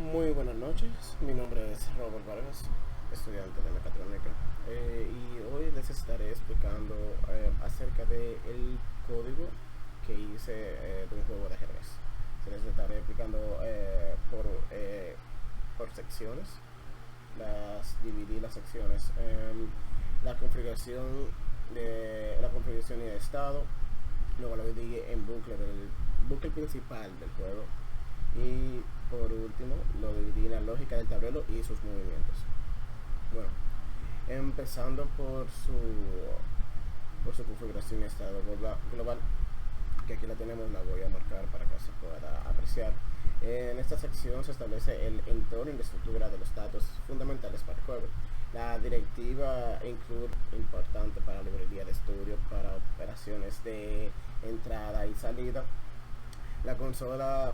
Muy buenas noches, mi nombre es Robert Vargas, estudiante de mecatrónica, y hoy les estaré explicando acerca del código que hice de un juego de ajedrez. Se les estaré explicando por secciones, dividí las secciones, la configuración la configuración y el estado, luego lo dividí en bucle principal del juego y por último lo dividí en la lógica del tablero y sus movimientos. Bueno, empezando por su configuración y estado global, que aquí la tenemos, la voy a marcar para que se pueda apreciar. En esta sección se establece el entorno y la estructura de los datos fundamentales para el juego. La directiva include importante para la librería de estudio, para operaciones de entrada y salida. La consola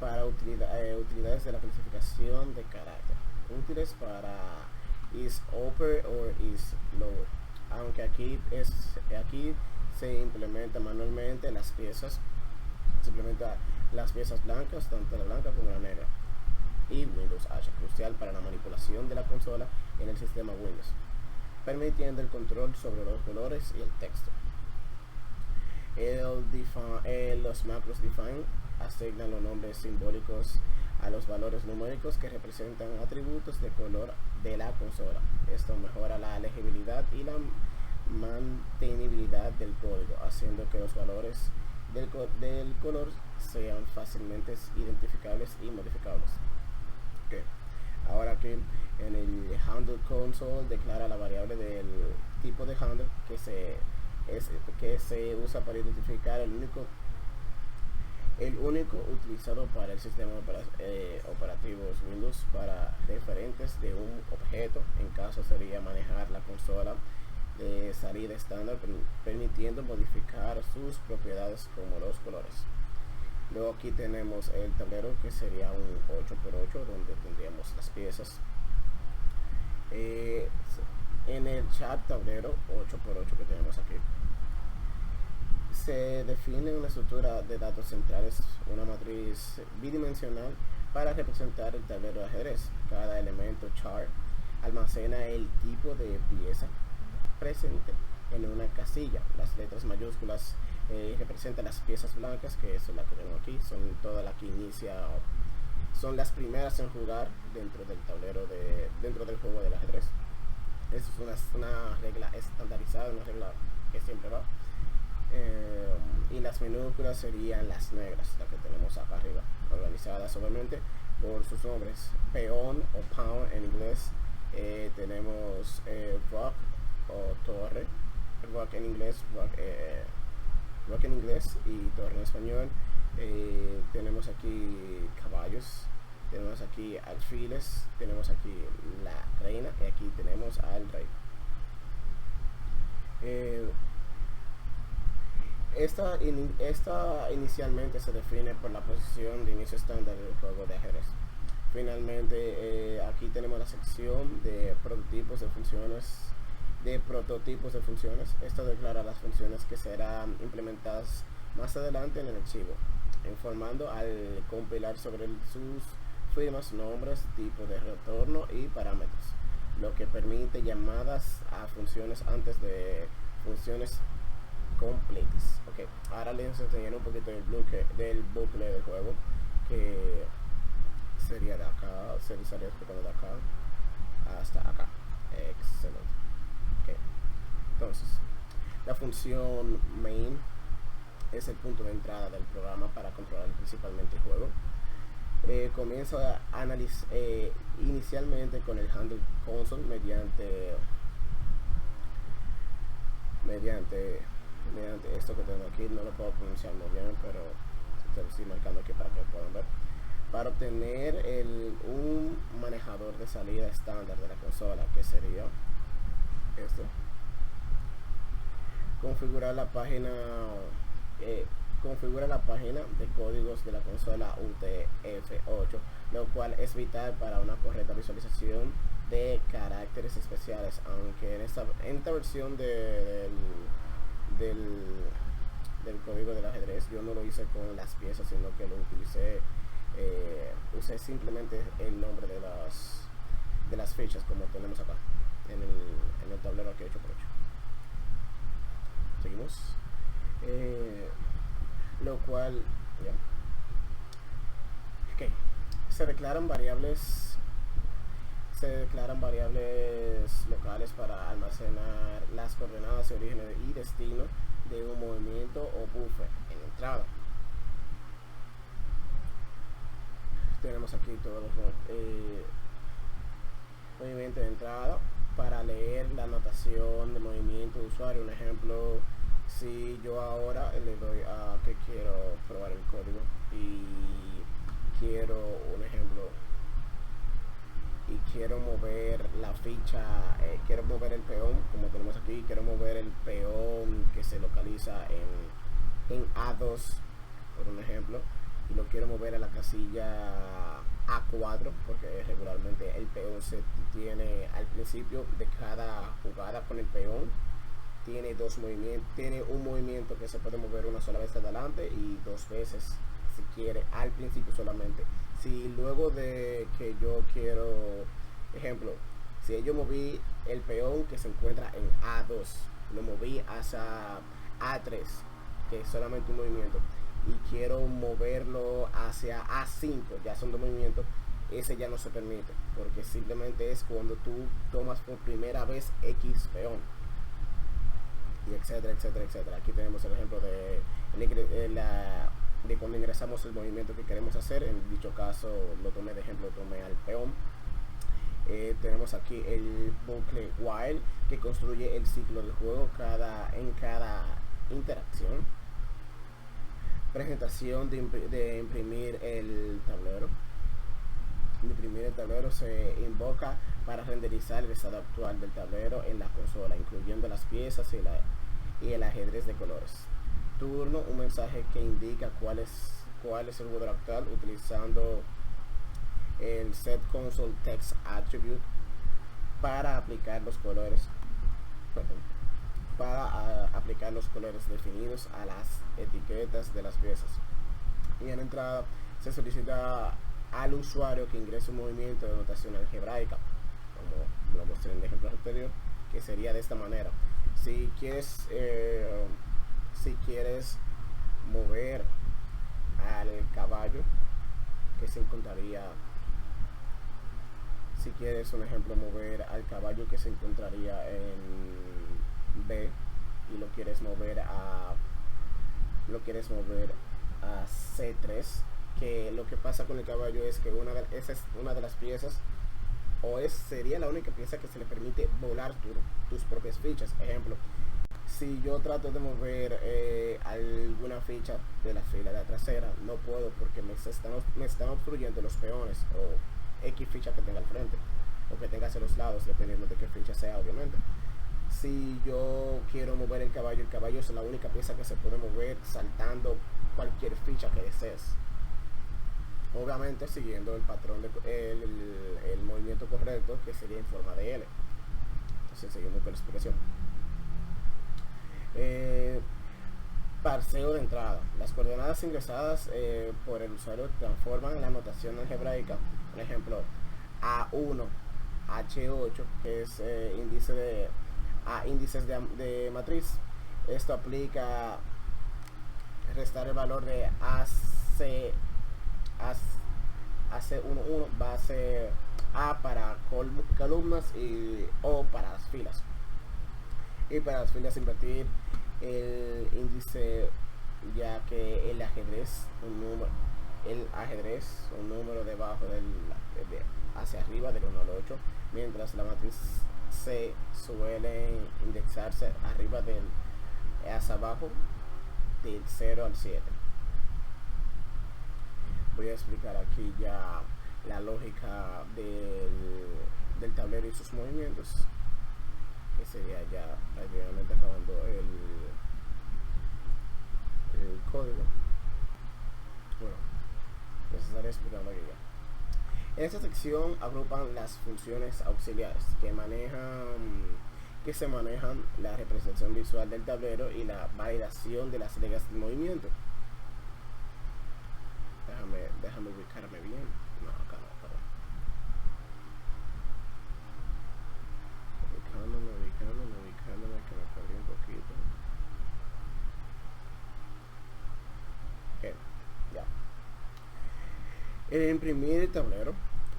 para utilidades de la clasificación de carácter, útiles para is upper or is lower, aunque aquí se implementa manualmente las piezas, se implementa las piezas blancas, tanto la blanca como la negra, y Windows H, crucial para la manipulación de la consola en el sistema Windows, permitiendo el control sobre los colores y el texto. Los macros define asignan los nombres simbólicos a los valores numéricos que representan atributos de color de la consola. Esto mejora la legibilidad y la mantenibilidad del código, haciendo que los valores del color sean fácilmente identificables y modificables. Okay. Ahora aquí en el handle console declara la variable del tipo de handle que se usa para identificar el único utilizado para el sistema operativo Windows para referentes de un objeto. En caso sería manejar la consola de salida estándar, permitiendo modificar sus propiedades como los colores. Luego aquí tenemos el tablero, que sería un 8x8, donde tendríamos las piezas. En el chat tablero 8x8 que tenemos aquí, se define una estructura de datos centrales, una matriz bidimensional para representar el tablero de ajedrez. Cada elemento chart almacena el tipo de pieza presente en una casilla. Las letras mayúsculas representan las piezas blancas, que es la que tengo aquí, son todas las que son las primeras en jugar dentro del tablero dentro del juego del ajedrez. Eso es una regla estandarizada, una regla que siempre va. Y las minúsculas serían las negras, las que tenemos acá arriba, organizadas obviamente por sus nombres: peón o pawn en inglés. Tenemos rock o torre, rock en inglés, y torre en español. Tenemos aquí caballos, tenemos aquí alfiles, tenemos aquí la reina y aquí tenemos al rey. Esta inicialmente se define por la posición de inicio estándar del juego de ajedrez. Finalmente, aquí tenemos la sección de prototipos de funciones. Esto declara las funciones que serán implementadas más adelante en el archivo, informando al compilar sobre sus firmas, nombres, tipo de retorno y parámetros, lo que permite llamadas a funciones antes de funciones completas. Okay. Ahora les enseñaré un poquito del bucle del juego, que sería de acá, se estaría explicando de acá hasta acá. Excelente. Okay. Entonces, la función main es el punto de entrada del programa para controlar principalmente el juego. Comienza a analizar inicialmente con el handle console mediante esto que tengo aquí. No lo puedo pronunciar muy bien, pero te lo estoy marcando aquí para que puedan ver. Para obtener un manejador de salida estándar de la consola, que sería esto, configura la página de códigos de la consola UTF-8, lo cual es vital para una correcta visualización de caracteres especiales, aunque en esta versión del código del ajedrez yo no lo hice con las piezas, sino que lo utilicé use simplemente el nombre de las fichas como tenemos acá en el tablero aquí 8x8. Seguimos. Lo cual ya. Okay. Se declaran variables locales para almacenar las coordenadas de origen y destino de un movimiento o buffer en entrada. Tenemos aquí todos los movimientos de entrada para leer la anotación de movimiento de usuario. Un ejemplo, si yo ahora le doy a que quiero probar el código y quiero quiero mover la ficha, quiero mover el peón, como tenemos aquí, quiero mover el peón que se localiza en A2, por un ejemplo, y lo quiero mover a la casilla A4, porque regularmente el peón se tiene al principio de cada jugada con el peón, tiene dos movimientos, tiene un movimiento que se puede mover una sola vez adelante y dos veces si quiere al principio solamente. Si luego de que yo quiero, ejemplo, si yo moví el peón que se encuentra en A2, lo moví hacia A3, que es solamente un movimiento, y quiero moverlo hacia A5, ya son dos movimientos, ese ya no se permite, porque simplemente es cuando tú tomas por primera vez X peón, y etcétera, etcétera, etcétera. Aquí tenemos el ejemplo de cuando ingresamos el movimiento que queremos hacer. En dicho caso lo tomé de ejemplo, tomé al peón. Tenemos aquí el bucle while, que construye el ciclo del juego en cada interacción. Presentación de imprimir el tablero. Imprimir el tablero se invoca para renderizar el estado actual del tablero en la consola, incluyendo las piezas y el ajedrez de colores. Turno, un mensaje que indica cuál es el jugador actual utilizando el set console text attribute para aplicar los colores definidos a las etiquetas de las piezas. Y en entrada se solicita al usuario que ingrese un movimiento de notación algebraica, como lo mostré en el ejemplo anterior, que sería de esta manera. Si quieres mover al caballo que se encontraría, si quieres un ejemplo mover al caballo que se encontraría en B y lo quieres mover a C3, que lo que pasa con el caballo es que esa es una de las piezas, sería la única pieza que se le permite volar tus propias fichas. Ejemplo, si yo trato de mover alguna ficha de la fila de la trasera, no puedo porque me están obstruyendo los peones o X ficha que tenga al frente o que tenga hacia los lados, dependiendo de qué ficha sea, obviamente. Si yo quiero mover el caballo es la única pieza que se puede mover saltando cualquier ficha que desees, obviamente siguiendo el patrón el movimiento correcto, que sería en forma de L. Entonces seguimos con la explicación. Parseo de entrada. Las coordenadas ingresadas por el usuario transforman la notación algebraica. Por ejemplo, A1, H8, que es índices de matriz. Esto aplica restar el valor de AC11, base A para columnas y O para las filas. Y para las filas invertir el índice, ya que el ajedrez un número debajo hacia arriba del 1 al 8, mientras la matriz C suele indexarse hacia abajo del 0 al 7. Voy a explicar aquí ya la lógica del tablero y sus movimientos, que sería ya prácticamente acabando el código. Bueno, les estaré explicando aquí ya. En esta sección agrupan las funciones auxiliares que se manejan la representación visual del tablero y la validación de las reglas del movimiento. déjame ubicarme bien. No, acá no, perdón. Ubicándome, que me perdí un poquito. Ok, ya. El imprimir el tablero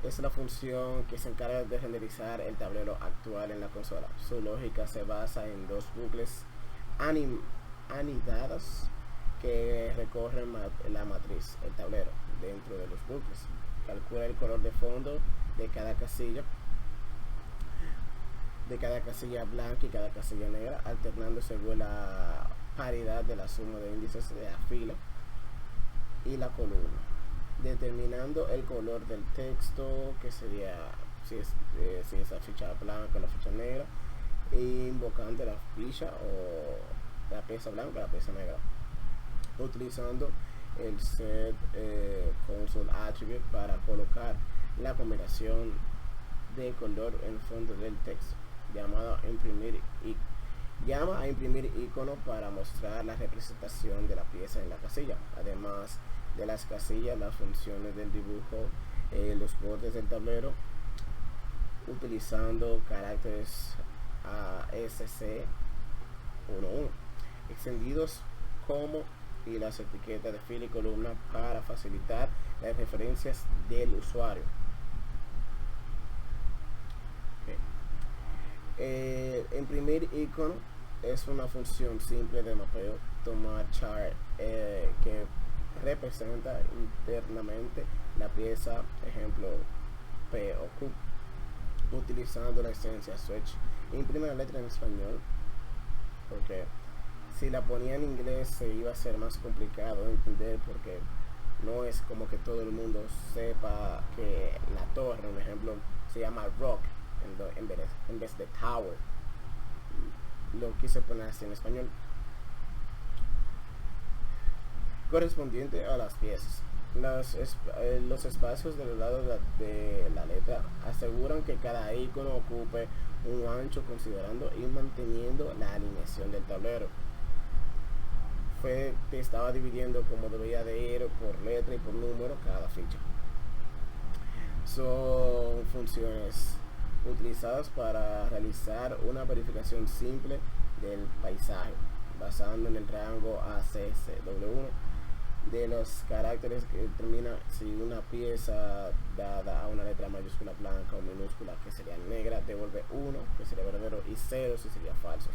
es la función que se encarga de renderizar el tablero actual en la consola. Su lógica se basa en dos bucles anidados que recorren la matriz, el tablero. Dentro de los bucles calcula el color de fondo de cada casilla blanca y cada casilla negra, alternando según la paridad de la suma de índices de la fila y la columna, determinando el color del texto, que sería si es la ficha blanca o la ficha negra, e invocando la ficha o la pieza blanca o la pieza negra, utilizando el set console attribute para colocar la combinación de color en el fondo del texto. Llama a imprimir icono para mostrar la representación de la pieza en la casilla. Además de las casillas, las funciones del dibujo, los bordes del tablero, utilizando caracteres ASC 1.1 extendidos como y las etiquetas de fila y columna para facilitar las referencias del usuario. Imprimir icono es una función simple de mapeo. Tomar chart que representa internamente la pieza, ejemplo P o Q, utilizando la esencia switch. Imprime la letra en español, porque si la ponía en inglés se iba a ser más complicado de entender, porque no es como que todo el mundo sepa que la torre, por ejemplo, se llama rock en vez de tower. Lo quise poner así en español. Correspondiente a las piezas. Los espacios de los lados de la letra aseguran que cada icono ocupe un ancho, considerando y manteniendo la alineación del tablero. Te estaba dividiendo como debería de ir por letra y por número cada ficha. Son funciones utilizadas para realizar una verificación simple del paisaje, basando en el rango ACCW1 de los caracteres que determina si una pieza dada a una letra mayúscula blanca o minúscula, que sería negra, devuelve 1, que sería verdadero, y 0 si sería falso.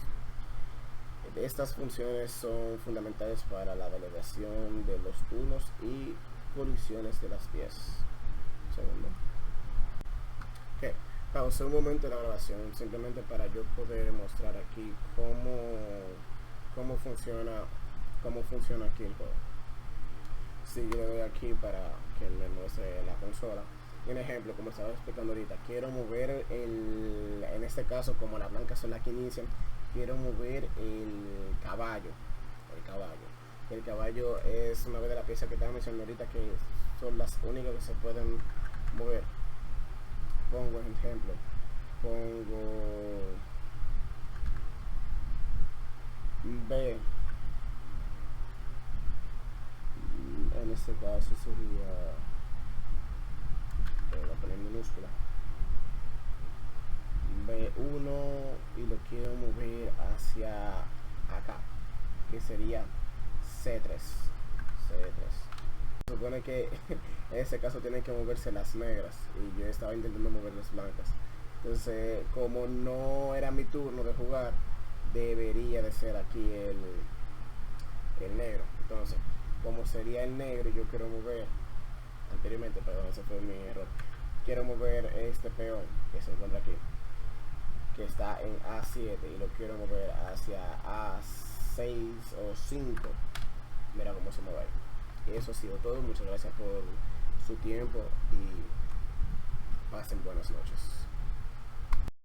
Estas funciones son fundamentales para la validación de los turnos y colisiones de las piezas. Segundo. Okay. Pausé un momento la grabación simplemente para yo poder mostrar aquí cómo funciona aquí el juego. Si yo le doy aquí para que me muestre la consola, un ejemplo, como estaba explicando ahorita, quiero mover en este caso, como las blancas son las que inician, quiero mover el caballo. El caballo es una de las piezas que estaba mencionando ahorita, que son las únicas que se pueden mover. Pongo ejemplo, B, en este caso sería, voy a poner minúscula, B1, y lo quiero mover hacia acá, que sería C3. Se supone que en este caso tienen que moverse las negras y yo estaba intentando mover las blancas. Entonces, como no era mi turno de jugar, debería de ser aquí el negro. Entonces, como sería el negro y yo quiero mover anteriormente, perdón, ese fue mi error, quiero mover este peón que se encuentra aquí, que está en A7, y lo quiero mover hacia A6 o 5. Mira cómo se mueve ahí. Y eso ha sido todo. Muchas gracias por su tiempo y pasen buenas noches.